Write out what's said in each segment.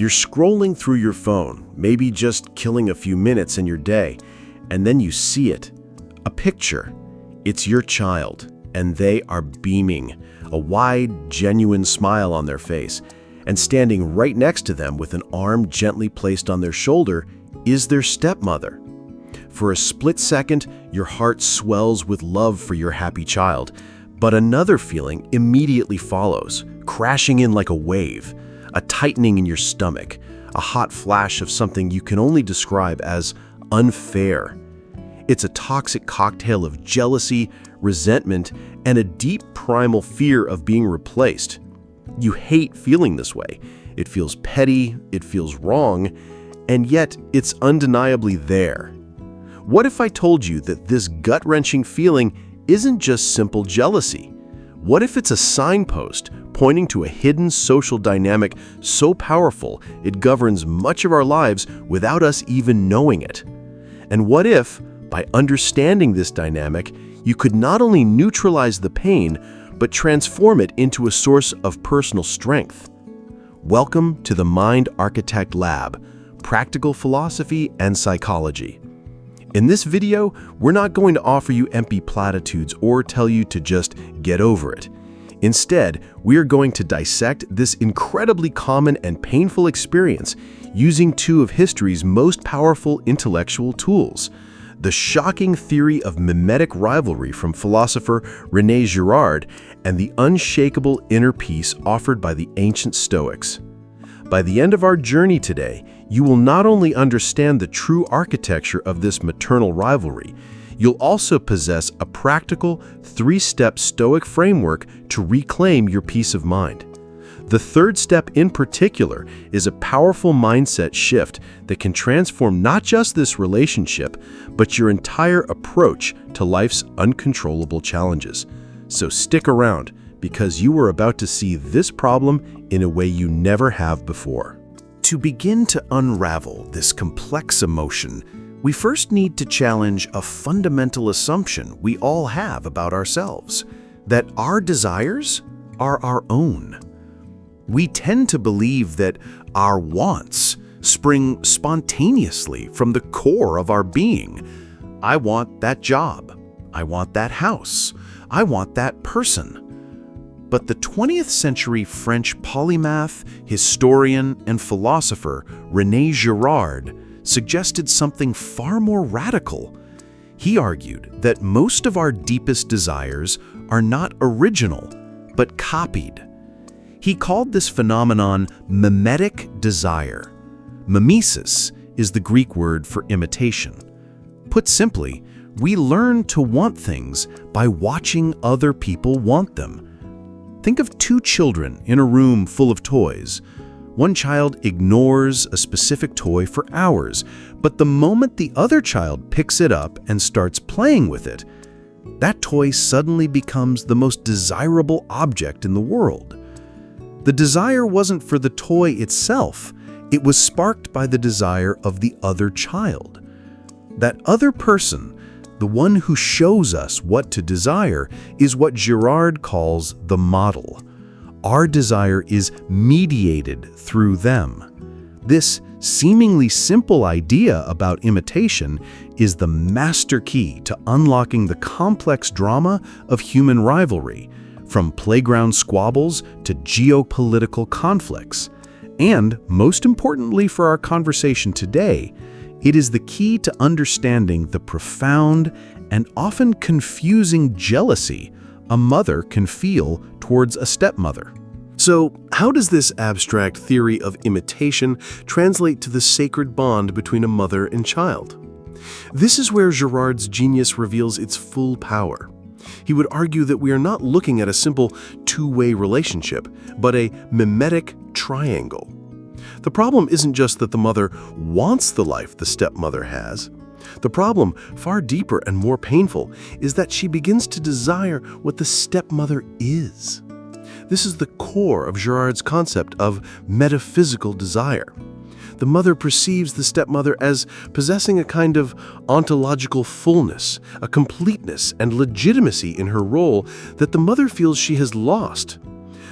You're scrolling through your phone, maybe just killing a few minutes in your day, and then you see it. A picture. It's your child, and they are beaming, a wide, genuine smile on their face. And standing right next to them with an arm gently placed on their shoulder is their stepmother. For a split second, your heart swells with love for your happy child, but another feeling immediately follows, crashing in like a wave, a tightening in your stomach, a hot flash of something you can only describe as unfair. It's a toxic cocktail of jealousy, resentment, and a deep primal fear of being replaced. You hate feeling this way. It feels petty, it feels wrong, and yet it's undeniably there. What if I told you that this gut-wrenching feeling isn't just simple jealousy? What if it's a signpost pointing to a hidden social dynamic so powerful it governs much of our lives without us even knowing it? And what if, by understanding this dynamic, you could not only neutralize the pain, but transform it into a source of personal strength? Welcome to the Mind Architect Lab, Practical Philosophy and Psychology. In this video, we're not going to offer you empty platitudes or tell you to just get over it. Instead, we are going to dissect this incredibly common and painful experience using two of history's most powerful intellectual tools: the shocking theory of mimetic rivalry from philosopher René Girard and the unshakable inner peace offered by the ancient Stoics. By the end of our journey today, you will not only understand the true architecture of this maternal rivalry, you'll also possess a practical, three-step Stoic framework to reclaim your peace of mind. The third step in particular is a powerful mindset shift that can transform not just this relationship, but your entire approach to life's uncontrollable challenges. So stick around, because you are about to see this problem in a way you never have before. To begin to unravel this complex emotion, we first need to challenge a fundamental assumption we all have about ourselves, that our desires are our own. We tend to believe that our wants spring spontaneously from the core of our being. I want that job. I want that house. I want that person. But the 20th century French polymath, historian, and philosopher René Girard suggested something far more radical. He argued that most of our deepest desires are not original, but copied. He called this phenomenon mimetic desire. Mimesis is the Greek word for imitation. Put simply, we learn to want things by watching other people want them. Think of two children in a room full of toys. One child ignores a specific toy for hours, but the moment the other child picks it up and starts playing with it, that toy suddenly becomes the most desirable object in the world. The desire wasn't for the toy itself, it was sparked by the desire of the other child. That other person, the one who shows us what to desire, is what Girard calls the model. Our desire is mediated through them. This seemingly simple idea about imitation is the master key to unlocking the complex drama of human rivalry, from playground squabbles to geopolitical conflicts. And, most importantly for our conversation today, it is the key to understanding the profound and often confusing jealousy a mother can feel towards a stepmother. So, how does this abstract theory of imitation translate to the sacred bond between a mother and child? This is where Girard's genius reveals its full power. He would argue that we are not looking at a simple two-way relationship, but a mimetic triangle. The problem isn't just that the mother wants the life the stepmother has. The problem, far deeper and more painful, is that she begins to desire what the stepmother is. This is the core of Girard's concept of metaphysical desire. The mother perceives the stepmother as possessing a kind of ontological fullness, a completeness and legitimacy in her role that the mother feels she has lost.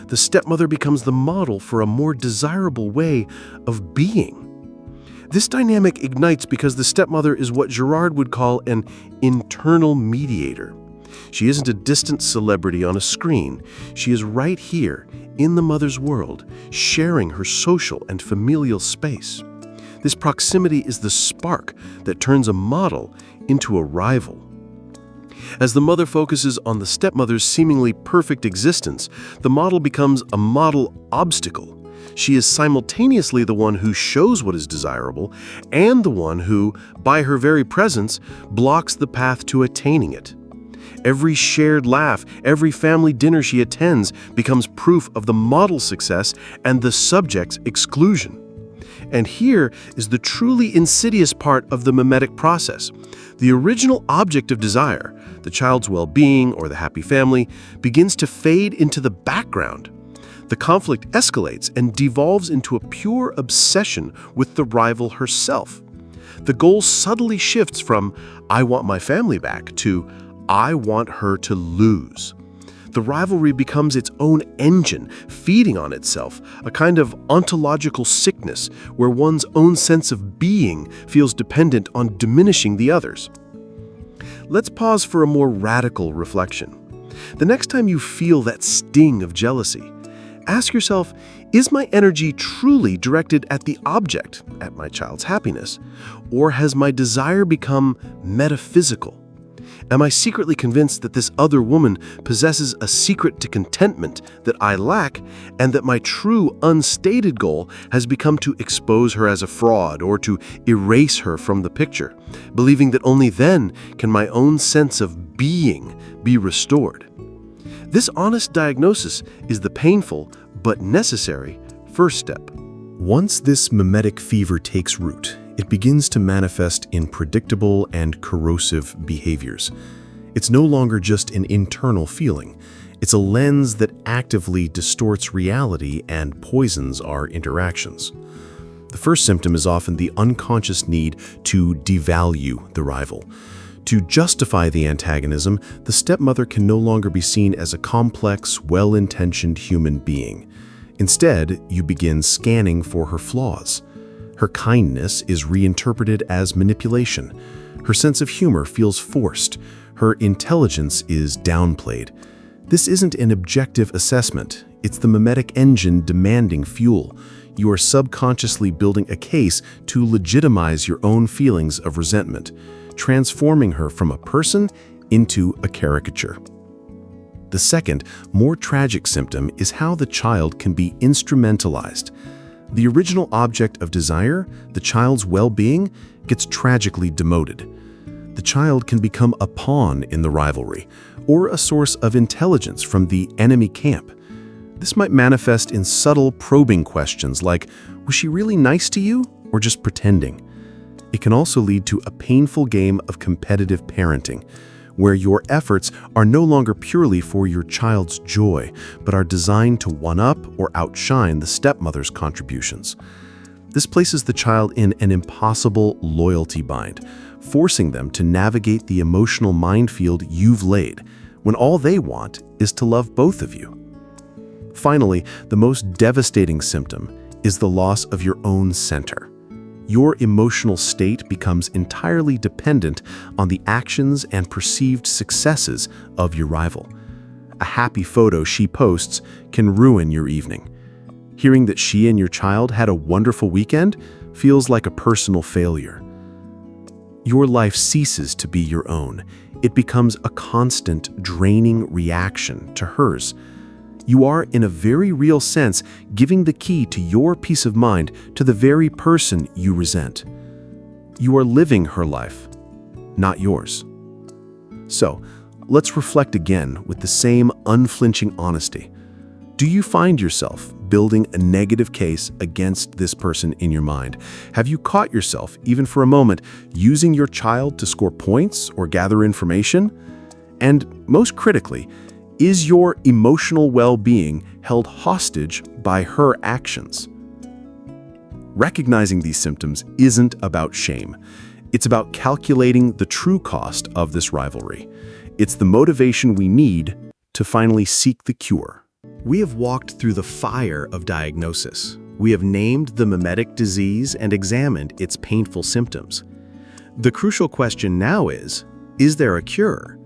The stepmother becomes the model for a more desirable way of being. This dynamic ignites because the stepmother is what Girard would call an internal mediator. She isn't a distant celebrity on a screen. She is right here in the mother's world, sharing her social and familial space. This proximity is the spark that turns a model into a rival. As the mother focuses on the stepmother's seemingly perfect existence, the model becomes a model obstacle. She is simultaneously the one who shows what is desirable and the one who, by her very presence, blocks the path to attaining it. Every shared laugh, every family dinner she attends becomes proof of the model's success and the subject's exclusion. And here is the truly insidious part of the mimetic process. The original object of desire, the child's well-being or the happy family, begins to fade into the background. The conflict escalates and devolves into a pure obsession with the rival herself. The goal subtly shifts from, "I want my family back," to, "I want her to lose." The rivalry becomes its own engine, feeding on itself, a kind of ontological sickness where one's own sense of being feels dependent on diminishing the others. Let's pause for a more radical reflection. The next time you feel that sting of jealousy, ask yourself, is my energy truly directed at the object, at my child's happiness, or has my desire become metaphysical? Am I secretly convinced that this other woman possesses a secret to contentment that I lack, and that my true unstated goal has become to expose her as a fraud or to erase her from the picture, believing that only then can my own sense of being be restored? This honest diagnosis is the painful but necessary first step. Once this mimetic fever takes root, it begins to manifest in predictable and corrosive behaviors. It's no longer just an internal feeling. It's a lens that actively distorts reality and poisons our interactions. The first symptom is often the unconscious need to devalue the rival. To justify the antagonism, the stepmother can no longer be seen as a complex, well-intentioned human being. Instead, you begin scanning for her flaws. Her kindness is reinterpreted as manipulation. Her sense of humor feels forced. Her intelligence is downplayed. This isn't an objective assessment. It's the mimetic engine demanding fuel. You are subconsciously building a case to legitimize your own feelings of resentment, transforming her from a person into a caricature. The second, more tragic symptom is how the child can be instrumentalized. The original object of desire, the child's well-being, gets tragically demoted. The child can become a pawn in the rivalry, or a source of intelligence from the enemy camp. This might manifest in subtle, probing questions like, was she really nice to you, or just pretending? It can also lead to a painful game of competitive parenting, where your efforts are no longer purely for your child's joy, but are designed to one-up or outshine the stepmother's contributions. This places the child in an impossible loyalty bind, forcing them to navigate the emotional minefield you've laid, when all they want is to love both of you. Finally, the most devastating symptom is the loss of your own center. Your emotional state becomes entirely dependent on the actions and perceived successes of your rival. A happy photo she posts can ruin your evening. Hearing that she and your child had a wonderful weekend feels like a personal failure. Your life ceases to be your own. It becomes a constant, draining reaction to hers. You are, in a very real sense, giving the key to your peace of mind to the very person you resent. You are living her life, not yours. So, let's reflect again with the same unflinching honesty. Do you find yourself building a negative case against this person in your mind? Have you caught yourself, even for a moment, using your child to score points or gather information? And most critically, is your emotional well-being held hostage by her actions? Recognizing these symptoms isn't about shame. It's about calculating the true cost of this rivalry. It's the motivation we need to finally seek the cure. We have walked through the fire of diagnosis. We have named the mimetic disease and examined its painful symptoms. The crucial question now is there a cure?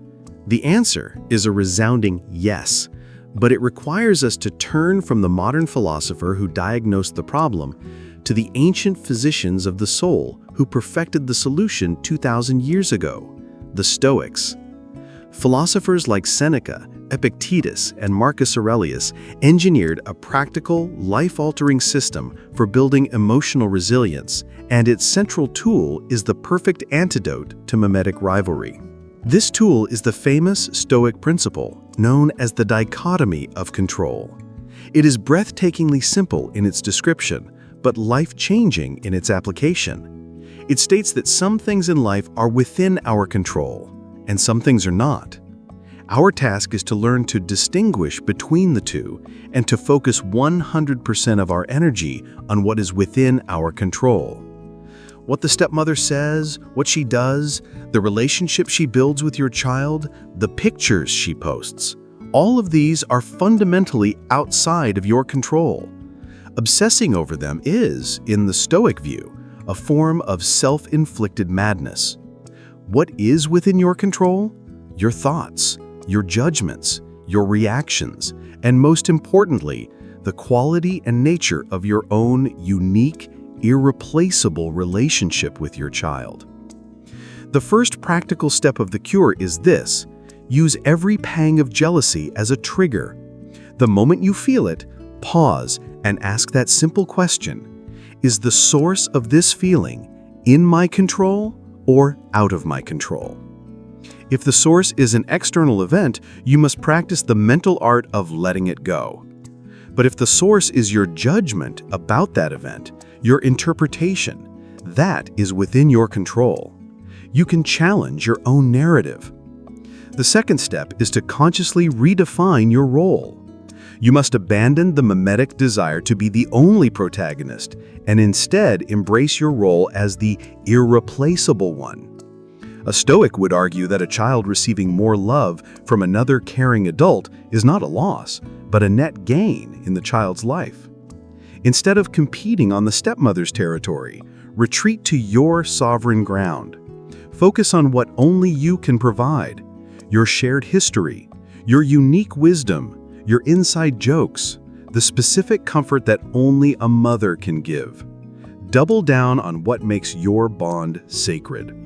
The answer is a resounding yes, but it requires us to turn from the modern philosopher who diagnosed the problem to the ancient physicians of the soul who perfected the solution 2,000 years ago, the Stoics. Philosophers like Seneca, Epictetus, and Marcus Aurelius engineered a practical, life-altering system for building emotional resilience, and its central tool is the perfect antidote to mimetic rivalry. This tool is the famous Stoic principle known as the dichotomy of control. It is breathtakingly simple in its description, but life-changing in its application. It states that some things in life are within our control, and some things are not. Our task is to learn to distinguish between the two and to focus 100% of our energy on what is within our control. What the stepmother says, what she does, the relationship she builds with your child, the pictures she posts, all of these are fundamentally outside of your control. Obsessing over them is, in the Stoic view, a form of self-inflicted madness. What is within your control? Your thoughts, your judgments, your reactions, and most importantly, the quality and nature of your own unique, irreplaceable relationship with your child. The first practical step of the cure is this: use every pang of jealousy as a trigger. The moment you feel it, pause and ask that simple question: is the source of this feeling in my control or out of my control? If the source is an external event, you must practice the mental art of letting it go. But if the source is your judgment about that event, your interpretation, that is within your control. You can challenge your own narrative. The second step is to consciously redefine your role. You must abandon the mimetic desire to be the only protagonist and instead embrace your role as the irreplaceable one. A Stoic would argue that a child receiving more love from another caring adult is not a loss, but a net gain in the child's life. Instead of competing on the stepmother's territory, retreat to your sovereign ground. Focus on what only you can provide: your shared history, your unique wisdom, your inside jokes, the specific comfort that only a mother can give. Double down on what makes your bond sacred.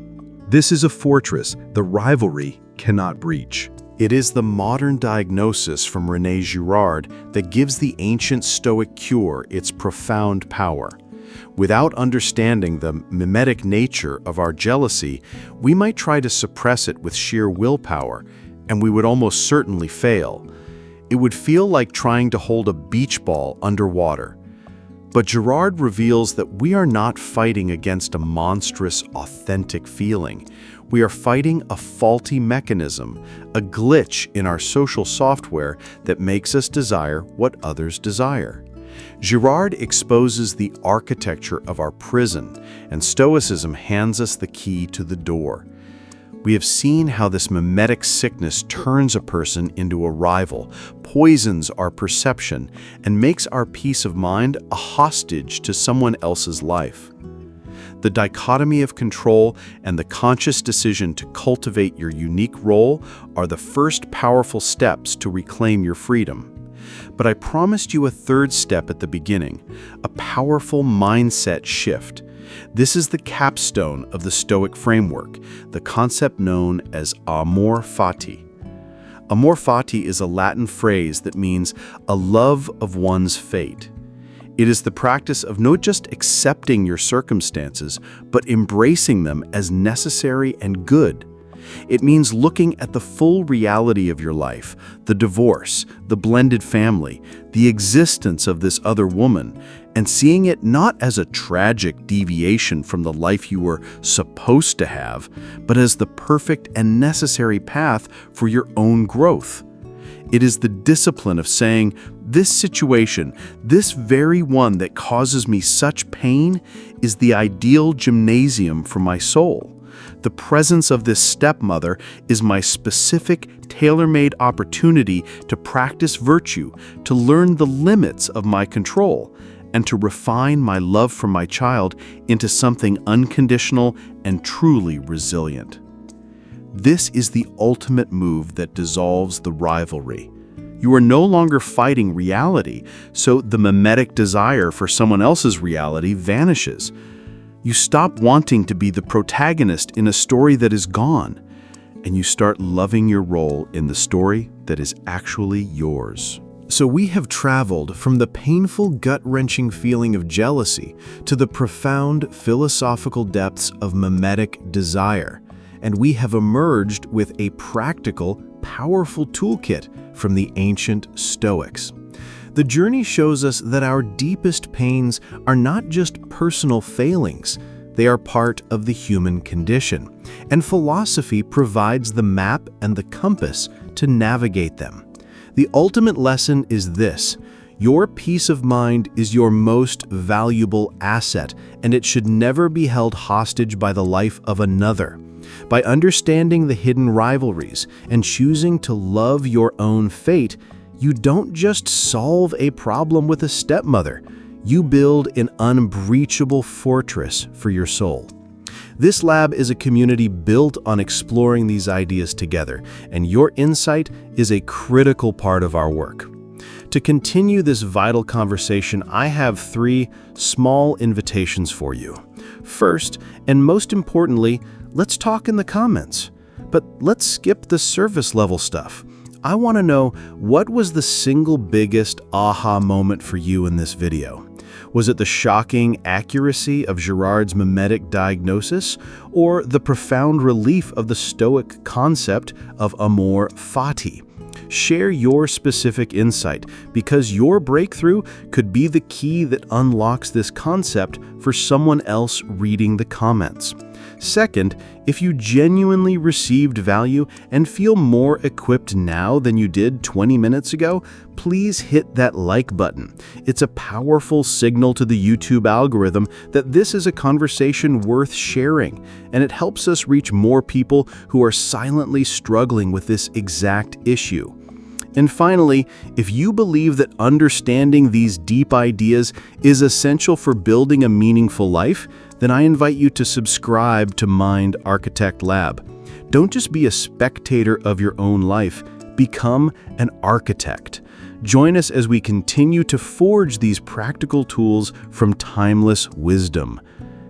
This is a fortress the rivalry cannot breach. It is the modern diagnosis from René Girard that gives the ancient Stoic cure its profound power. Without understanding the mimetic nature of our jealousy, we might try to suppress it with sheer willpower, and we would almost certainly fail. It would feel like trying to hold a beach ball underwater. But Girard reveals that we are not fighting against a monstrous, authentic feeling. We are fighting a faulty mechanism, a glitch in our social software that makes us desire what others desire. Girard exposes the architecture of our prison, and Stoicism hands us the key to the door. We have seen how this mimetic sickness turns a person into a rival, poisons our perception, and makes our peace of mind a hostage to someone else's life. The dichotomy of control and the conscious decision to cultivate your unique role are the first powerful steps to reclaim your freedom. But I promised you a third step at the beginning, a powerful mindset shift. This is the capstone of the Stoic framework, the concept known as Amor Fati. Amor Fati is a Latin phrase that means a love of one's fate. It is the practice of not just accepting your circumstances, but embracing them as necessary and good. It means looking at the full reality of your life, the divorce, the blended family, the existence of this other woman, and seeing it not as a tragic deviation from the life you were supposed to have, but as the perfect and necessary path for your own growth. It is the discipline of saying, this situation, this very one that causes me such pain, is the ideal gymnasium for my soul. The presence of this stepmother is my specific, tailor-made opportunity to practice virtue, to learn the limits of my control, and to refine my love for my child into something unconditional and truly resilient. This is the ultimate move that dissolves the rivalry. You are no longer fighting reality, so the mimetic desire for someone else's reality vanishes. You stop wanting to be the protagonist in a story that is gone, and you start loving your role in the story that is actually yours. So we have traveled from the painful, gut-wrenching feeling of jealousy to the profound philosophical depths of mimetic desire, and we have emerged with a practical, powerful toolkit from the ancient Stoics. The journey shows us that our deepest pains are not just personal failings, they are part of the human condition, and philosophy provides the map and the compass to navigate them. The ultimate lesson is this: your peace of mind is your most valuable asset, and it should never be held hostage by the life of another. By understanding the hidden rivalries and choosing to love your own fate, you don't just solve a problem with a stepmother, you build an unbreachable fortress for your soul. This lab is a community built on exploring these ideas together, and your insight is a critical part of our work. To continue this vital conversation, I have 3 small invitations for you. First, and most importantly, let's talk in the comments. But let's skip the surface level stuff. I want to know, what was the single biggest aha moment for you in this video? Was it the shocking accuracy of Girard's mimetic diagnosis, or the profound relief of the Stoic concept of Amor, Fati? Share your specific insight, because your breakthrough could be the key that unlocks this concept for someone else reading the comments. Second, if you genuinely received value and feel more equipped now than you did 20 minutes ago, please hit that like button. It's a powerful signal to the YouTube algorithm that this is a conversation worth sharing, and it helps us reach more people who are silently struggling with this exact issue. And finally, if you believe that understanding these deep ideas is essential for building a meaningful life, then I invite you to subscribe to Mind Architect Lab. Don't just be a spectator of your own life, become an architect. Join us as we continue to forge these practical tools from timeless wisdom.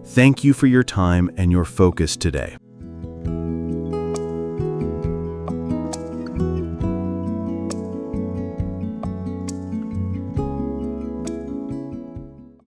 Thank you for your time and your focus today.